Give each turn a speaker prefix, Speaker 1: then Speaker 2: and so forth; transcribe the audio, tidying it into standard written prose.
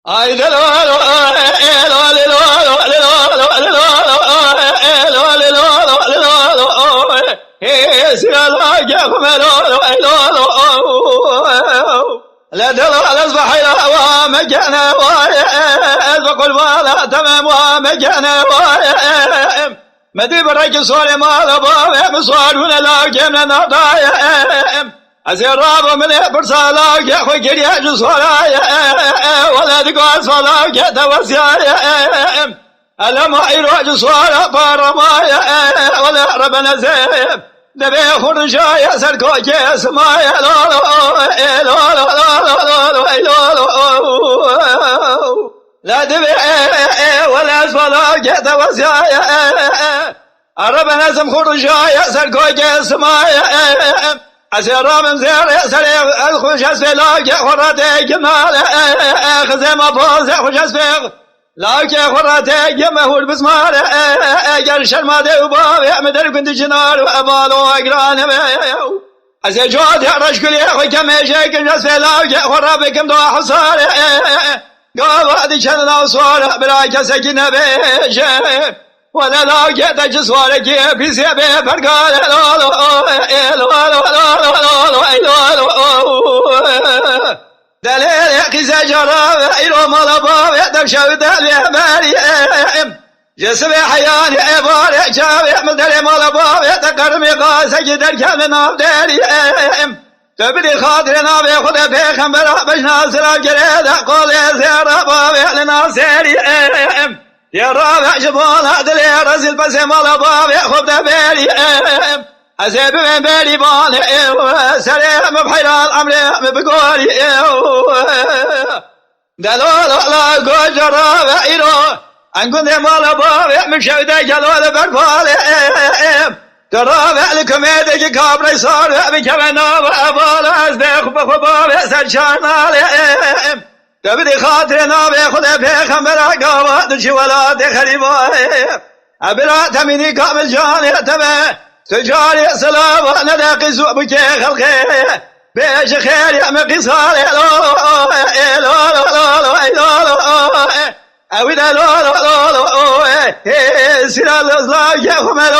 Speaker 1: اي لا دل اصبح ومجانا وقل ولا تمام ومجانا مدي برك صور ما لبا مصور ولا لا جمنا نضايم أزير راب من برسالا يا خوي كريا جسولا ولا دقوا صلا كذا وسيا ألا ما يروج صلا بارما ولا ربنا زين نبي خرجا يا سركو يا سما يا لا لا دبي ولا صلا كذا وسيا ربنا زم خرجا يا سركو يا سما أسير من زير يسري الخوش أسفل لا خراتي جمال خزيم أبوز خوش أسفل لا خراتي جمهور بسمار جرش المادي وباب مدر كنت جنار وأبالو أقران أسير جود يعرش كل يخوي كميشي كنت أسفل لا خرابكم دوا حصار قال وادي شن لا صور بلا كسكن بيش ولا لا جت جسوار كي في سبب فرقال دليل قيس جرا إلو ملبا يدم شود اليماني جسم حيان عبار شاوي مدري ملبا يتقرم قاس جدر كان نابدري تبدي خاطرنا بخد بخمر بجنا سرا جريد قول زيرا باب لنا سيري يا رابع جبال هذا اللي رزل بس مال باب ياخذ بالي أسيب من بالي بال سلام بحيران أمري بقولي دلول لا قول رابع إيرو أنكون مال باب من شودة جلول برفال رابع لكم يدك كابري صار بكمنا وأبال أصدق بخباب سرشان تبدي خاطرنا بيخذ بخمر عقابات شي ولا تخربا أبلا تمني كامل جاني تبع تجاري سلام وانا داقي سوء بكي خلقي بيش خير يا مقصار أولا سيرا الأصلاح يا خمر